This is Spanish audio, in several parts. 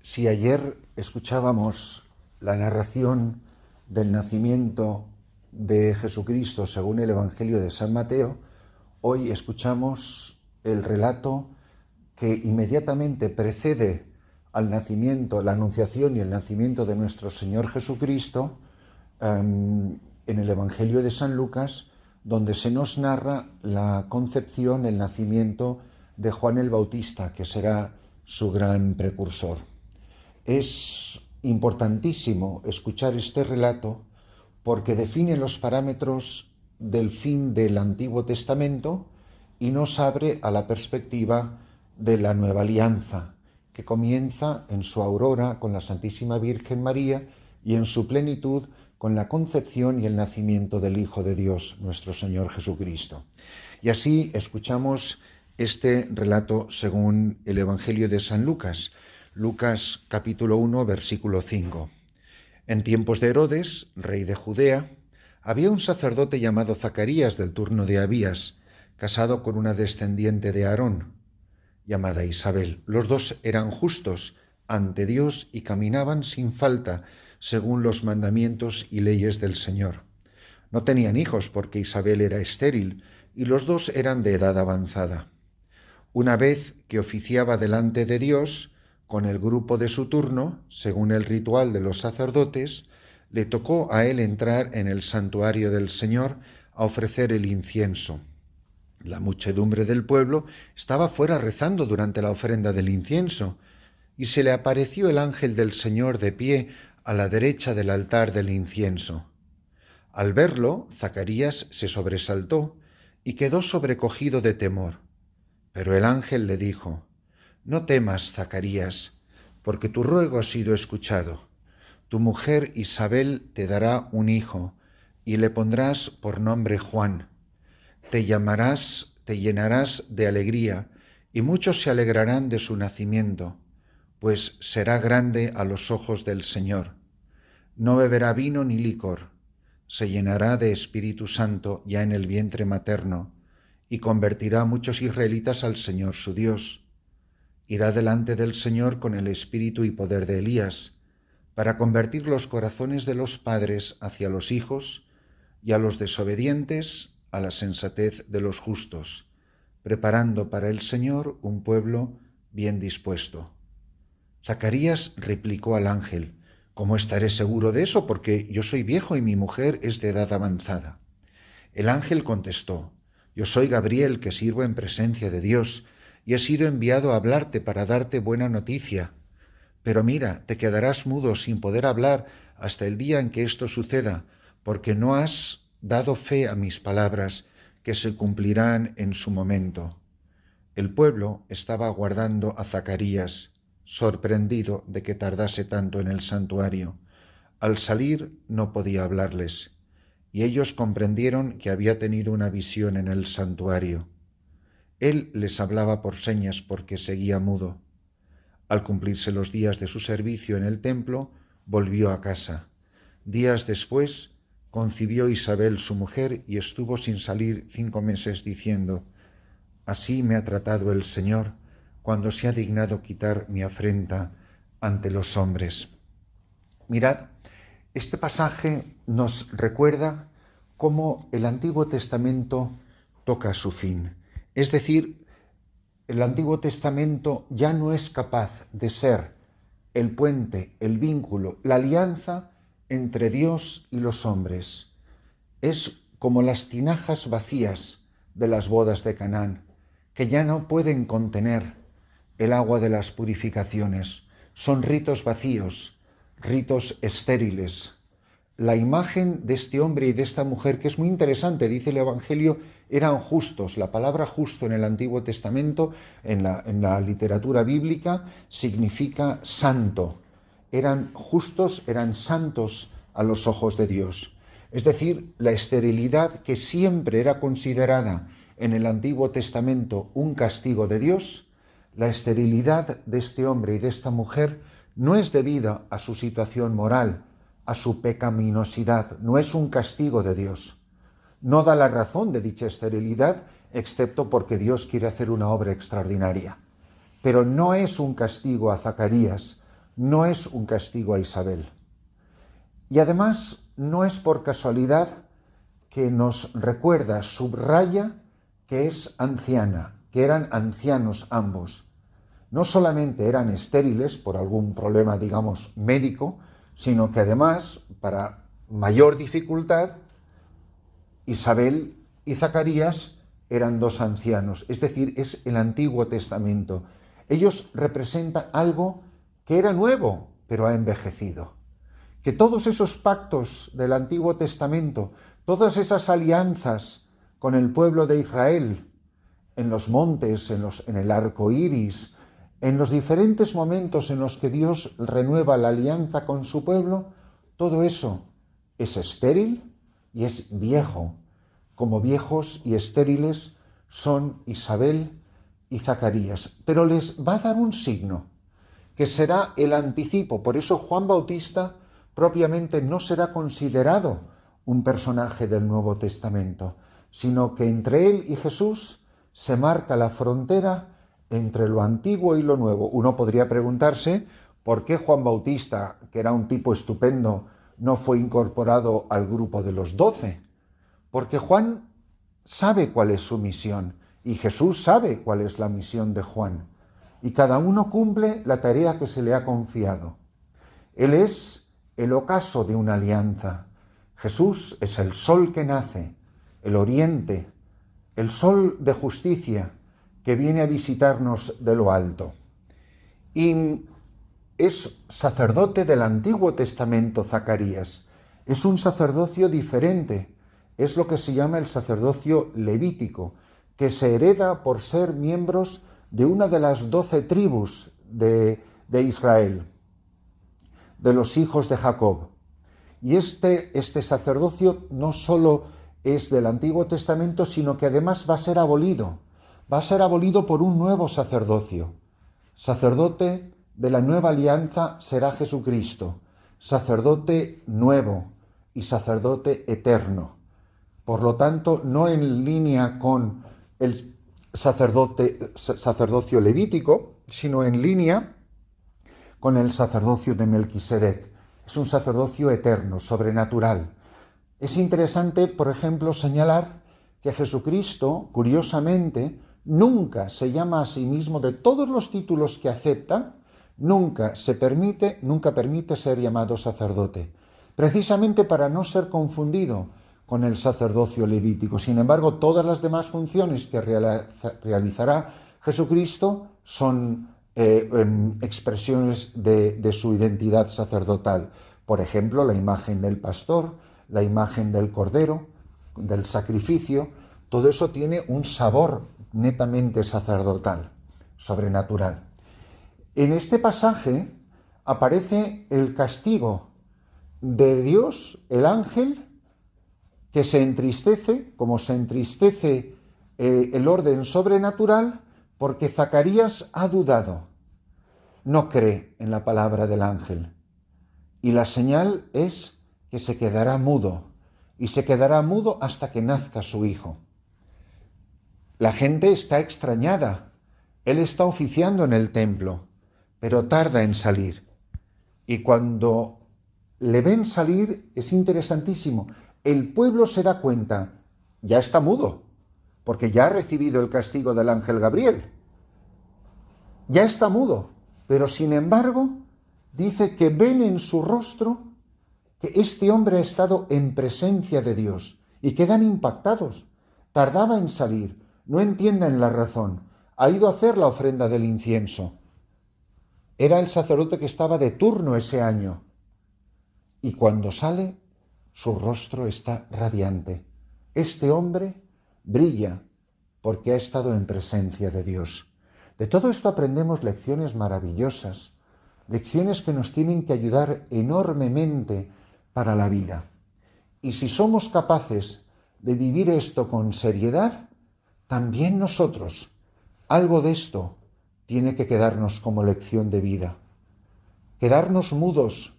Si ayer escuchábamos la narración del nacimiento de Jesucristo según el Evangelio de San Mateo, hoy escuchamos el relato que inmediatamente precede al nacimiento, la anunciación y el nacimiento de nuestro Señor Jesucristo en el Evangelio de San Lucas, donde se nos narra la concepción, el nacimiento de Juan el Bautista, que será su gran precursor. Es importantísimo escuchar este relato porque define los parámetros del fin del Antiguo Testamento y nos abre a la perspectiva de la nueva alianza, que comienza en su aurora con la Santísima Virgen María y en su plenitud con la concepción y el nacimiento del Hijo de Dios, nuestro Señor Jesucristo. Y así escuchamos este relato según el Evangelio de San Lucas, Lucas capítulo 1, versículo 5. En tiempos de Herodes, rey de Judea, había un sacerdote llamado Zacarías del turno de Abías, casado con una descendiente de Aarón, llamada Isabel. Los dos eran justos ante Dios y caminaban sin falta según los mandamientos y leyes del Señor. No tenían hijos porque Isabel era estéril y los dos eran de edad avanzada. Una vez que oficiaba delante de Dios, con el grupo de su turno, según el ritual de los sacerdotes, le tocó a él entrar en el santuario del Señor a ofrecer el incienso. La muchedumbre del pueblo estaba fuera rezando durante la ofrenda del incienso, y se le apareció el ángel del Señor de pie a la derecha del altar del incienso. Al verlo, Zacarías se sobresaltó y quedó sobrecogido de temor. Pero el ángel le dijo: «No temas, Zacarías, porque tu ruego ha sido escuchado. Tu mujer Isabel te dará un hijo, y le pondrás por nombre Juan. Te llenarás de alegría, y muchos se alegrarán de su nacimiento, pues será grande a los ojos del Señor. No beberá vino ni licor, se llenará de Espíritu Santo ya en el vientre materno, y convertirá a muchos israelitas al Señor su Dios. Irá delante del Señor con el espíritu y poder de Elías, para convertir los corazones de los padres hacia los hijos y a los desobedientes a la sensatez de los justos, preparando para el Señor un pueblo bien dispuesto». Zacarías replicó al ángel: «¿Cómo estaré seguro de eso? Porque yo soy viejo y mi mujer es de edad avanzada». El ángel contestó: «Yo soy Gabriel, que sirvo en presencia de Dios, y he sido enviado a hablarte para darte buena noticia. Pero mira, te quedarás mudo sin poder hablar hasta el día en que esto suceda, porque no has dado fe a mis palabras, que se cumplirán en su momento». El pueblo estaba aguardando a Zacarías, sorprendido de que tardase tanto en el santuario. Al salir no podía hablarles, y ellos comprendieron que había tenido una visión en el santuario. Él les hablaba por señas porque seguía mudo. Al cumplirse los días de su servicio en el templo, volvió a casa. Días después, concibió Isabel su mujer y estuvo sin salir 5 meses diciendo: «Así me ha tratado el Señor cuando se ha dignado quitar mi afrenta ante los hombres». Mirad, este pasaje nos recuerda cómo el Antiguo Testamento toca su fin. Es decir, el Antiguo Testamento ya no es capaz de ser el puente, el vínculo, la alianza entre Dios y los hombres. Es como las tinajas vacías de las bodas de Canaán, que ya no pueden contener el agua de las purificaciones. Son ritos vacíos, ritos estériles. La imagen de este hombre y de esta mujer, que es muy interesante, dice el Evangelio, eran justos. La palabra justo en el Antiguo Testamento, en la literatura bíblica, significa santo. Eran justos, eran santos a los ojos de Dios. Es decir, la esterilidad, que siempre era considerada en el Antiguo Testamento un castigo de Dios, la esterilidad de este hombre y de esta mujer no es debida a su situación moral, a su pecaminosidad, no es un castigo de Dios. No da la razón de dicha esterilidad, excepto porque Dios quiere hacer una obra extraordinaria. Pero no es un castigo a Zacarías, no es un castigo a Isabel. Y además no es por casualidad que nos recuerda, subraya que es anciana, que eran ancianos ambos. No solamente eran estériles por algún problema, digamos, médico, sino que además, para mayor dificultad, Isabel y Zacarías eran dos ancianos, es decir, es el Antiguo Testamento. Ellos representan algo que era nuevo, pero ha envejecido. Que todos esos pactos del Antiguo Testamento, todas esas alianzas con el pueblo de Israel, en los montes, en el arco iris, en los diferentes momentos en los que Dios renueva la alianza con su pueblo, todo eso es estéril y es viejo, como viejos y estériles son Isabel y Zacarías. Pero les va a dar un signo, que será el anticipo. Por eso Juan Bautista propiamente no será considerado un personaje del Nuevo Testamento, sino que entre él y Jesús se marca la frontera entre lo antiguo y lo nuevo. Uno podría preguntarse por qué Juan Bautista, que era un tipo estupendo, no fue incorporado al grupo de los 12. Porque Juan sabe cuál es su misión y Jesús sabe cuál es la misión de Juan. Y cada uno cumple la tarea que se le ha confiado. Él es el ocaso de una alianza. Jesús es el sol que nace, el oriente, el sol de justicia que viene a visitarnos de lo alto. Y es sacerdote del Antiguo Testamento Zacarías. Es un sacerdocio diferente. Es lo que se llama el sacerdocio levítico, que se hereda por ser miembros de una de las 12 tribus de Israel, de los hijos de Jacob. Y este sacerdocio no solo es del Antiguo Testamento, sino que además va a ser abolido. Va a ser abolido por un nuevo sacerdocio. Sacerdote de la nueva alianza será Jesucristo, sacerdote nuevo y sacerdote eterno. Por lo tanto, no en línea con el sacerdocio levítico, sino en línea con el sacerdocio de Melquisedec. Es un sacerdocio eterno, sobrenatural. Es interesante, por ejemplo, señalar que Jesucristo, curiosamente, nunca se llama a sí mismo, de todos los títulos que acepta, nunca permite ser llamado sacerdote, precisamente para no ser confundido con el sacerdocio levítico. Sin embargo, todas las demás funciones que realizará Jesucristo son expresiones de su identidad sacerdotal. Por ejemplo, la imagen del pastor, la imagen del cordero, del sacrificio, todo eso tiene un sabor netamente sacerdotal, sobrenatural. En este pasaje aparece el castigo de Dios, el ángel, que se entristece, como se entristece el orden sobrenatural, porque Zacarías ha dudado, no cree en la palabra del ángel. Y la señal es que se quedará mudo, y se quedará mudo hasta que nazca su hijo. La gente está extrañada. Él está oficiando en el templo, pero tarda en salir. Y cuando le ven salir, es interesantísimo. El pueblo se da cuenta, ya está mudo, porque ya ha recibido el castigo del ángel Gabriel. Ya está mudo, pero sin embargo, dice que ven en su rostro que este hombre ha estado en presencia de Dios y quedan impactados. Tardaba en salir, no entienden la razón. Ha ido a hacer la ofrenda del incienso. Era el sacerdote que estaba de turno ese año. Y cuando sale, su rostro está radiante. Este hombre brilla porque ha estado en presencia de Dios. De todo esto aprendemos lecciones maravillosas, lecciones que nos tienen que ayudar enormemente para la vida. Y si somos capaces de vivir esto con seriedad, también nosotros, algo de esto tiene que quedarnos como lección de vida. Quedarnos mudos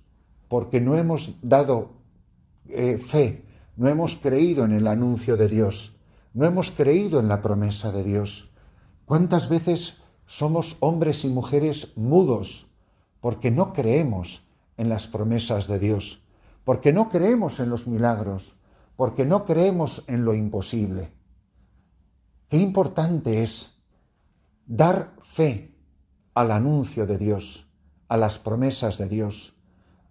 porque no hemos dado fe, no hemos creído en el anuncio de Dios, no hemos creído en la promesa de Dios. ¿Cuántas veces somos hombres y mujeres mudos porque no creemos en las promesas de Dios, porque no creemos en los milagros, porque no creemos en lo imposible. Qué importante es dar fe al anuncio de Dios, a las promesas de Dios,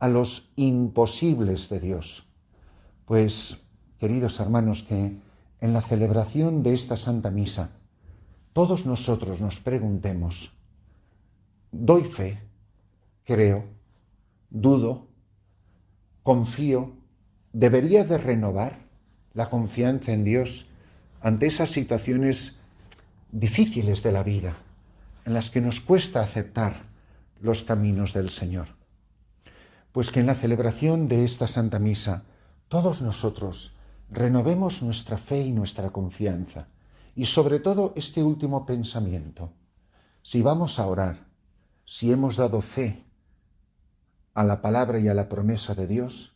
a los imposibles de Dios. Pues, queridos hermanos, que en la celebración de esta Santa Misa, todos nosotros nos preguntemos, ¿doy fe? ¿Creo? ¿Dudo? ¿Confío? ¿Debería de renovar la confianza en Dios ante esas situaciones difíciles de la vida, en las que nos cuesta aceptar los caminos del Señor? Pues que en la celebración de esta Santa Misa, todos nosotros renovemos nuestra fe y nuestra confianza, y sobre todo este último pensamiento. Si vamos a orar, si hemos dado fe a la palabra y a la promesa de Dios,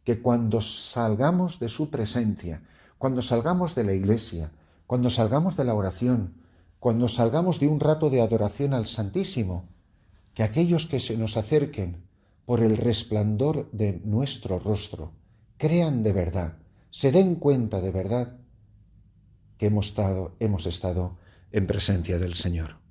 que cuando salgamos de su presencia, cuando salgamos de la iglesia, cuando salgamos de la oración, cuando salgamos de un rato de adoración al Santísimo, que aquellos que se nos acerquen por el resplandor de nuestro rostro, crean de verdad, se den cuenta de verdad que hemos estado en presencia del Señor.